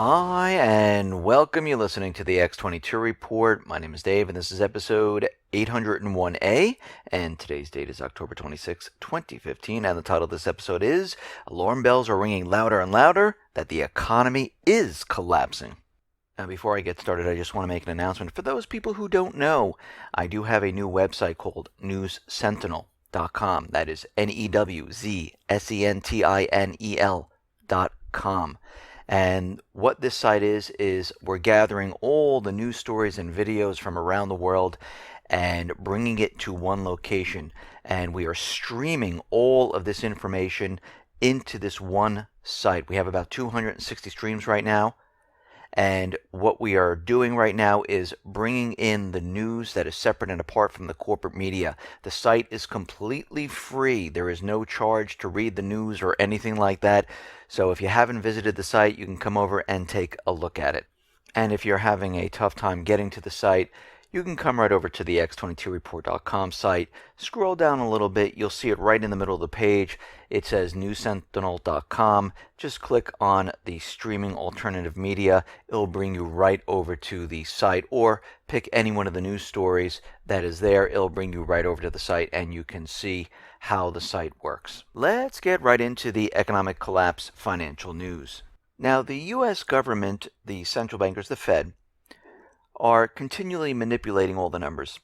Hi, and welcome. You're listening to the X22 Report. My name is Dave, and this is episode 801A, and today's date is October 26, 2015, and the title of this episode is Alarm Bells Are Ringing Louder and Louder That the Economy is Collapsing. Now, before I get started, I just want to make an announcement. For those people who don't know, I do have a new website called newssentinel.com. That is NEWZSENTINEL.com. And what this site is we're gathering all the news stories and videos from around the world and bringing it to one location. And we are streaming all of this information into this one site. We have about 260 streams right now. And what we are doing right now is bringing in the news that is separate and apart from the corporate media. The site is completely free. There is no charge to read the news or anything like that. So if you haven't visited the site, you can come over and take a look at it. And if you're having a tough time getting to the site, you can come right over to the X22Report.com site. Scroll down a little bit. You'll see it right in the middle of the page. It says newssentinel.com. Just click on the streaming alternative media. It'll bring you right over to the site, or pick any one of the news stories that is there. It'll bring you right over to the site, and you can see how the site works. Let's get right into the economic collapse financial news. Now, the U.S. government, the central bankers, the Fed, are continually manipulating all the numbers.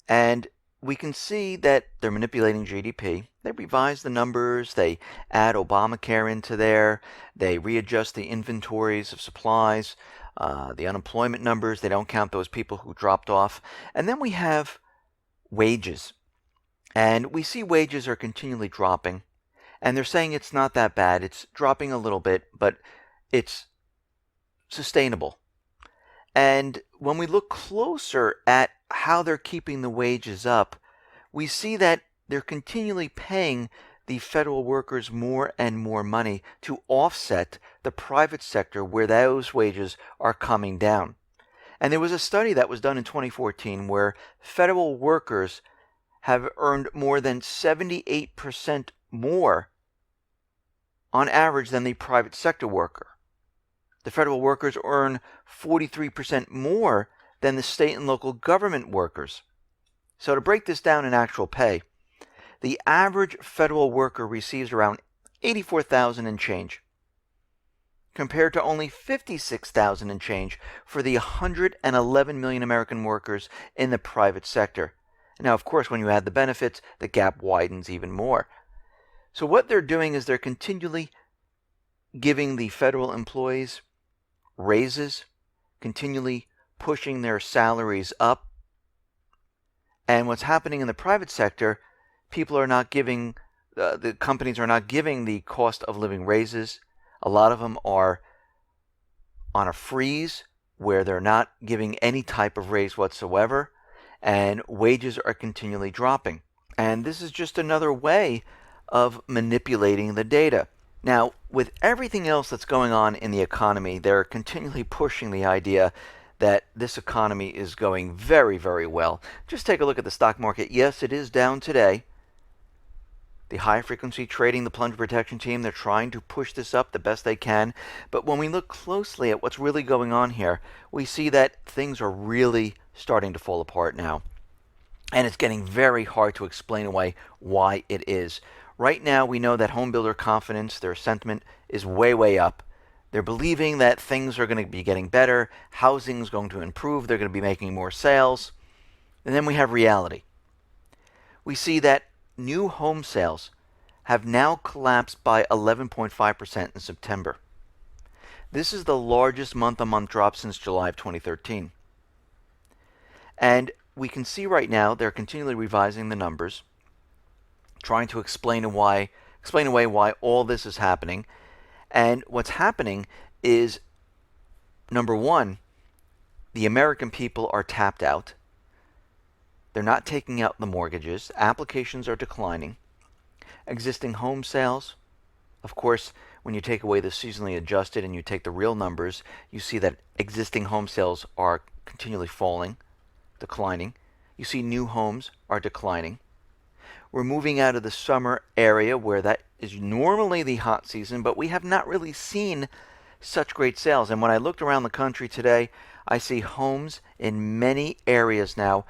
And we can see that they're manipulating GDP. They revise the numbers, they add Obamacare into there, they readjust the inventories of supplies, the unemployment numbers, they don't count those people who dropped off. And then we have wages. And we see wages are continually dropping. And they're saying it's not that bad. It's dropping a little bit, but it's sustainable. And when we look closer at how they're keeping the wages up, we see that they're continually paying the federal workers more and more money to offset the private sector where those wages are coming down. And there was a study that was done in 2014 where federal workers have earned more than 78% more on average than the private sector worker. The federal workers earn 43% more than the state and local government workers. So to break this down in actual pay, the average federal worker receives around $84,000 and change, compared to only $56,000 and change for the 111 million American workers in the private sector. Now, of course, when you add the benefits, the gap widens even more. So what they're doing is they're continually giving the federal employees raises, continually pushing their salaries up. And what's happening in the private sector, people are not giving, the companies are not giving the cost of living raises. A lot of them are on a freeze where they're not giving any type of raise whatsoever, and wages are continually dropping. And this is just another way of manipulating the data. Now, with everything else that's going on in the economy, they're continually pushing the idea that this economy is going very, very well. Just take a look at the stock market. Yes, it is down today. The high-frequency trading, the plunge protection team, they're trying to push this up the best they can. But when we look closely at what's really going on here, we see that things are really starting to fall apart now. And it's getting very hard to explain away why it is. Right now, we know that home builder confidence, their sentiment, is way, way up. They're believing that things are going to be getting better, housing is going to improve, they're going to be making more sales. And then we have reality. We see that new home sales have now collapsed by 11.5% in September. This is the largest month-on-month drop since July of 2013. And we can see right now they're continually revising the numbers, trying to explain away why all this is happening. And what's happening is, number one, the American people are tapped out. They're not taking out the mortgages. Applications are declining. Existing home sales, of course, when you take away the seasonally adjusted and you take the real numbers, you see that existing home sales are continually falling, declining. You see new homes are declining. We're moving out of the summer area where that is normally the hot season, but we have not really seen such great sales. And when I looked around the country today, I see homes in many areas now.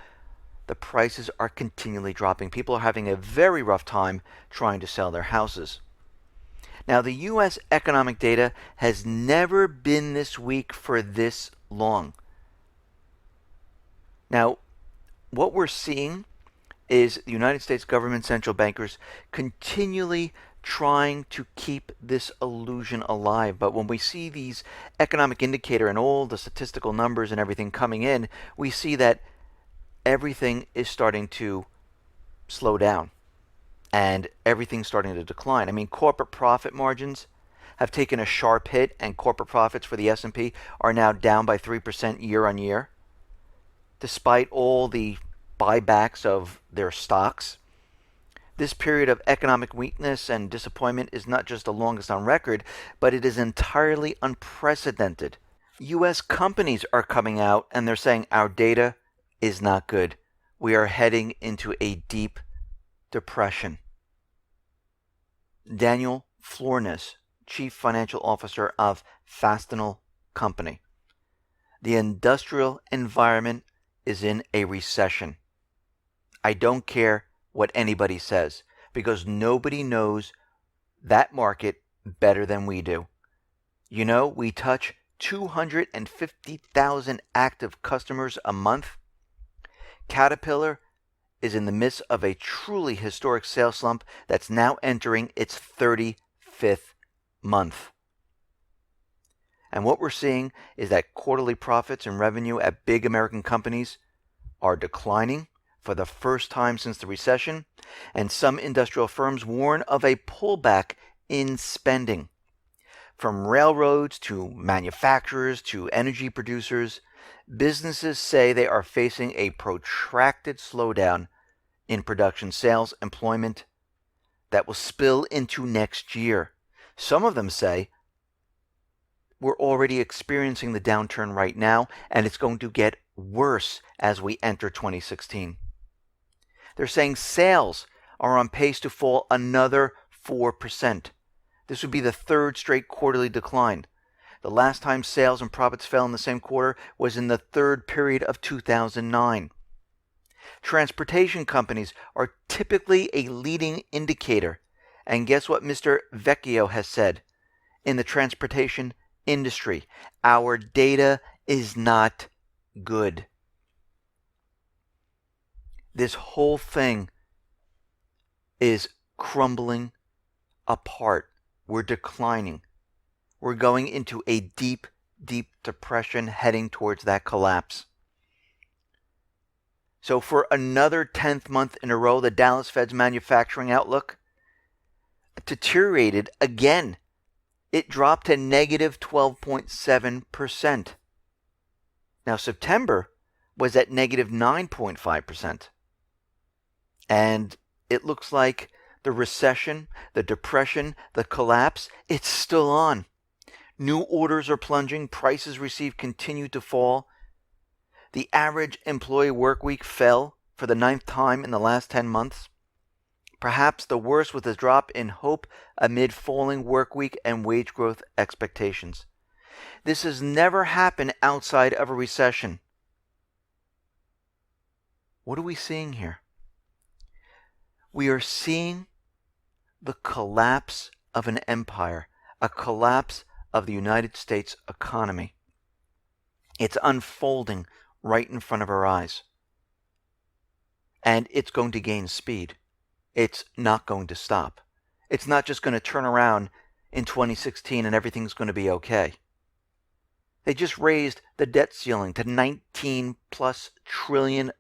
The prices are continually dropping. People are having a very rough time trying to sell their houses. Now, the U.S. economic data has never been this weak for this long. Now, what we're seeing is the United States government central bankers continually trying to keep this illusion alive. But when we see these economic indicator and all the statistical numbers and everything coming in, we see that everything is starting to slow down and everything's starting to decline. I mean, corporate profit margins have taken a sharp hit, and corporate profits for the S&P are now down by 3% year on year, despite all the buybacks of their stocks. This period of economic weakness and disappointment is not just the longest on record, but it is entirely unprecedented. U.S. companies are coming out and they're saying our data is not good. We are heading into a deep depression. Daniel Florness, Chief Financial Officer of Fastenal Company. The industrial environment is in a recession. I don't care what anybody says, because nobody knows that market better than we do. You know, we touch 250,000 active customers a month. Caterpillar is in the midst of a truly historic sales slump that's now entering its 35th month. And what we're seeing is that quarterly profits and revenue at big American companies are declining for the first time since the recession, and some industrial firms warn of a pullback in spending. From railroads to manufacturers to energy producers, businesses say they are facing a protracted slowdown in production, sales, employment that will spill into next year. Some of them say we're already experiencing the downturn right now, and it's going to get worse as we enter 2016. They're saying sales are on pace to fall another 4%. This would be the third straight quarterly decline. The last time sales and profits fell in the same quarter was in the third period of 2009. Transportation companies are typically a leading indicator. And guess what Mr. Vecchio has said? In the transportation industry, our data is not good. This whole thing is crumbling apart. We're declining. We're going into a deep, deep depression, heading towards that collapse. So for another 10th month in a row, the Dallas Fed's manufacturing outlook deteriorated again. It dropped to negative 12.7%. Now September was at negative 9.5%. And it looks like the recession, the depression, the collapse, it's still on. New orders are plunging, prices received continue to fall. The average employee work week fell for the 9th time in the last 10 months. Perhaps the worst was the drop in hope amid falling work week and wage growth expectations. This has never happened outside of a recession. What are we seeing here? We are seeing the collapse of an empire, a collapse of the United States economy. It's unfolding right in front of our eyes. And it's going to gain speed. It's not going to stop. It's not just going to turn around in 2016 and everything's going to be okay. They just raised the debt ceiling to $19+ trillion.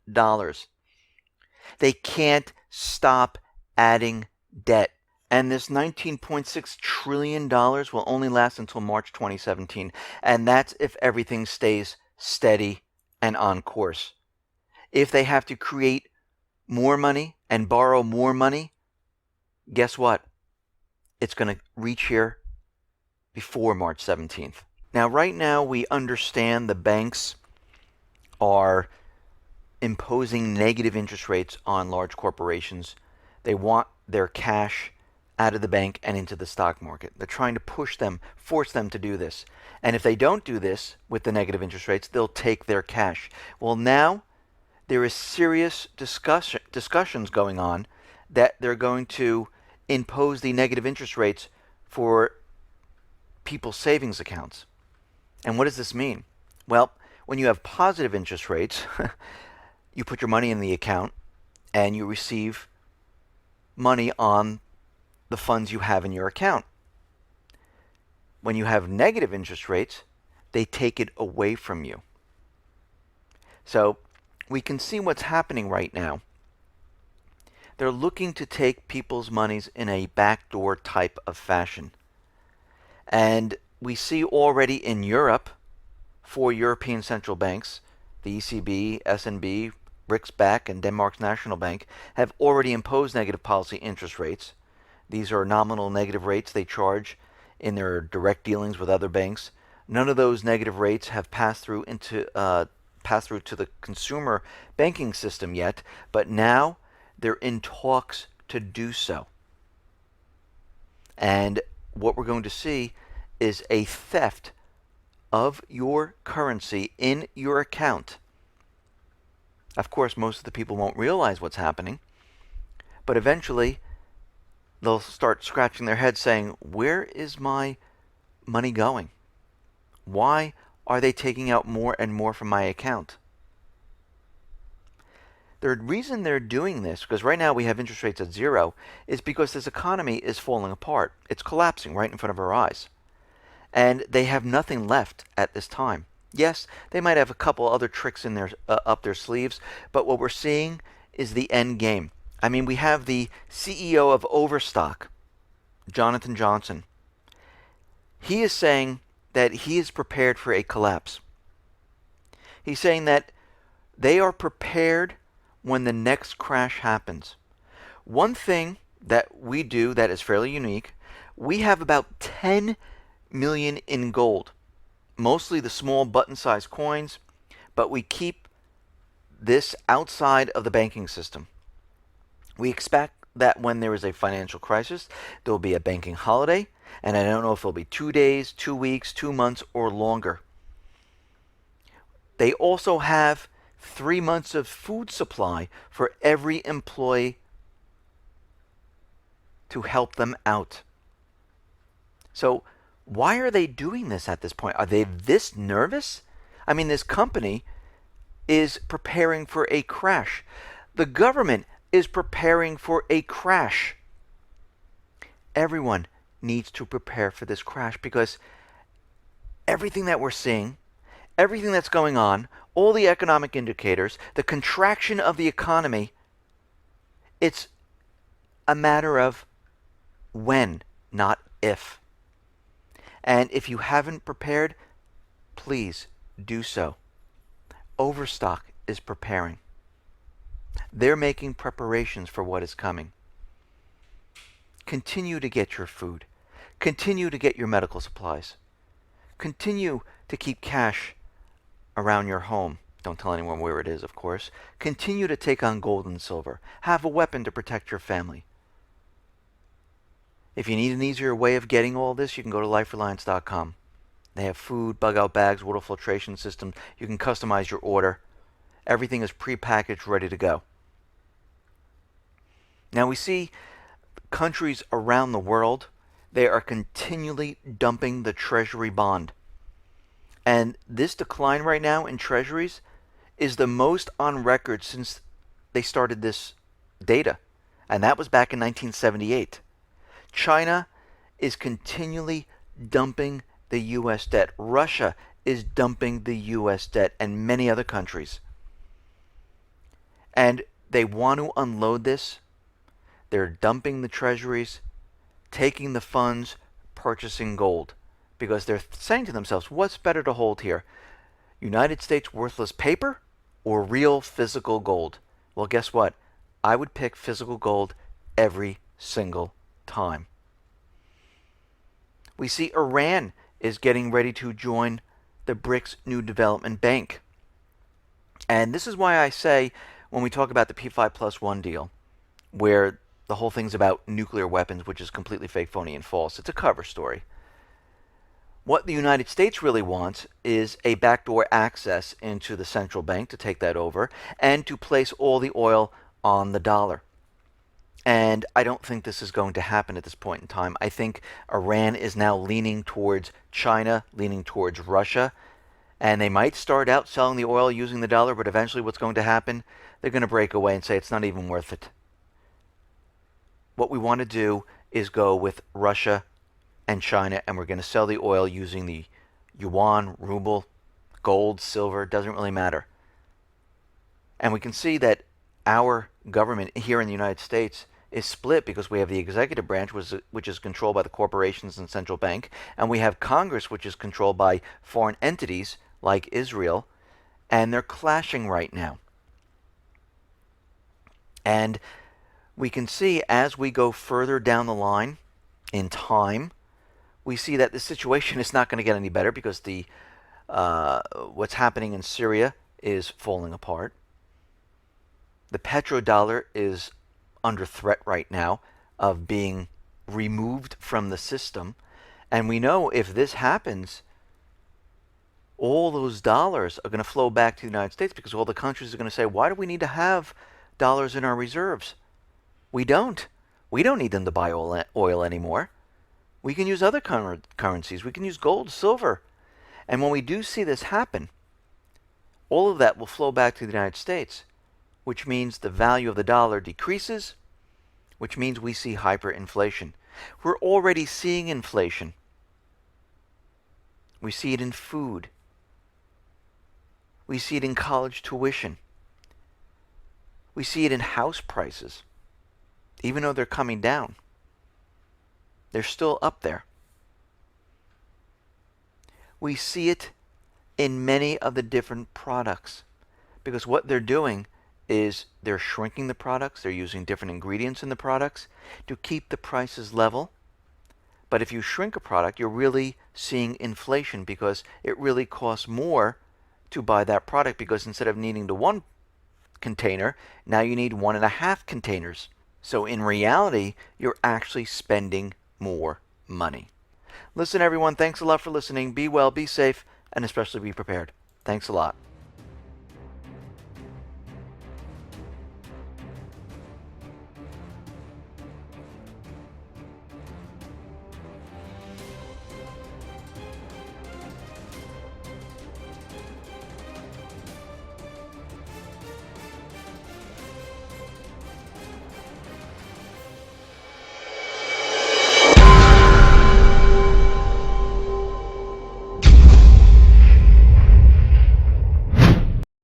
They can't stop adding debt. And this $19.6 trillion will only last until March 2017. And that's if everything stays steady and on course. If they have to create more money and borrow more money, guess what? It's going to reach here before March 17th. Now, right now, we understand the banks are imposing negative interest rates on large corporations. They want their cash out of the bank and into the stock market. They're trying to push them, force them to do this. And if they don't do this with the negative interest rates, they'll take their cash. Well, now there is serious discussions going on that they're going to impose the negative interest rates for people's savings accounts. And what does this mean? Well, when you have positive interest rates, you put your money in the account and you receive money on the funds you have in your account. When you have negative interest rates, they take it away from you. So we can see what's happening right now. They're looking to take people's monies in a backdoor type of fashion. And we see already in Europe, 4 European central banks, the ECB, SNB, BRICS back, and Denmark's National Bank, have already imposed negative policy interest rates. These are nominal negative rates they charge in their direct dealings with other banks. None of those negative rates have passed through to the consumer banking system yet, but now they're in talks to do so. And what we're going to see is a theft of your currency in your account. Of course, most of the people won't realize what's happening, but eventually they'll start scratching their heads saying, where is my money going? Why are they taking out more and more from my account? The reason they're doing this, because right now we have interest rates at 0, is because this economy is falling apart. It's collapsing right in front of our eyes. And they have nothing left at this time. Yes, they might have a couple other tricks in their up their sleeves, but what we're seeing is the end game. I mean, we have the CEO of Overstock, Jonathan Johnson. He is saying that he is prepared for a collapse. He's saying that they are prepared when the next crash happens. One thing that we do that is fairly unique, we have about 10 million in gold, mostly the small button-sized coins, but we keep this outside of the banking system. We expect that when there is a financial crisis, there will be a banking holiday, and I don't know if it'll be 2 days, 2 weeks, 2 months, or longer. They also have 3 months of food supply for every employee to help them out. So why are they doing this at this point? Are they this nervous? I mean, this company is preparing for a crash. The government is preparing for a crash. Everyone needs to prepare for this crash because everything that we're seeing, everything that's going on, all the economic indicators, the contraction of the economy, it's a matter of when, not if. And if you haven't prepared, please do so. Overstock is preparing. They're making preparations for what is coming. Continue to get your food. Continue to get your medical supplies. Continue to keep cash around your home. Don't tell anyone where it is, of course. Continue to take on gold and silver. Have a weapon to protect your family. If you need an easier way of getting all this, you can go to lifereliance.com. They have food, bug-out bags, water filtration systems. You can customize your order. Everything is prepackaged, ready to go. Now we see countries around the world, they are continually dumping the treasury bond. And this decline right now in treasuries is the most on record since they started this data. And that was back in 1978. China is continually dumping the U.S. debt. Russia is dumping the U.S. debt and many other countries. And they want to unload this. They're dumping the treasuries, taking the funds, purchasing gold. Because they're saying to themselves, what's better to hold here? United States worthless paper or real physical gold? Well, guess what? I would pick physical gold every single time. We see Iran is getting ready to join the BRICS New Development Bank. And this is why I say, when we talk about the P5+1 deal, where The whole thing's about nuclear weapons, which is completely fake, phony, and false. It's a cover story. What the United States really wants is a backdoor access into the central bank to take that over and to place all the oil on the dollar. And I don't think this is going to happen at this point in time. I think Iran is now leaning towards China, leaning towards Russia, and they might start out selling the oil using the dollar, but eventually what's going to happen, they're going to break away and say it's not even worth it. What we want to do is go with Russia and China, and we're going to sell the oil using the yuan, ruble, gold, silver, doesn't really matter. And we can see that our government here in the United States is split because we have the executive branch, which is controlled by the corporations and central bank, and we have Congress, which is controlled by foreign entities like Israel, and they're clashing right now. And we can see as we go further down the line in time, we see that the situation is not going to get any better because the what's happening in Syria is falling apart. The petrodollar is under threat right now of being removed from the system. And we know if this happens, all those dollars are going to flow back to the United States because all the countries are going to say, why do we need to have dollars in our reserves? We don't. We don't need them to buy oil anymore. We can use other currencies. We can use gold, silver. And when we do see this happen, all of that will flow back to the United States, which means the value of the dollar decreases, which means we see hyperinflation. We're already seeing inflation. We see it in food. We see it in college tuition. We see it in house prices. Even though they're coming down, they're still up there. We see it in many of the different products because what they're doing is they're shrinking the products. They're using different ingredients in the products to keep the prices level. But if you shrink a product, you're really seeing inflation because it really costs more to buy that product because instead of needing the one container, now you need 1.5 containers. So in reality, you're actually spending more money. Listen, everyone, thanks a lot for listening. Be well, be safe, and especially be prepared. Thanks a lot.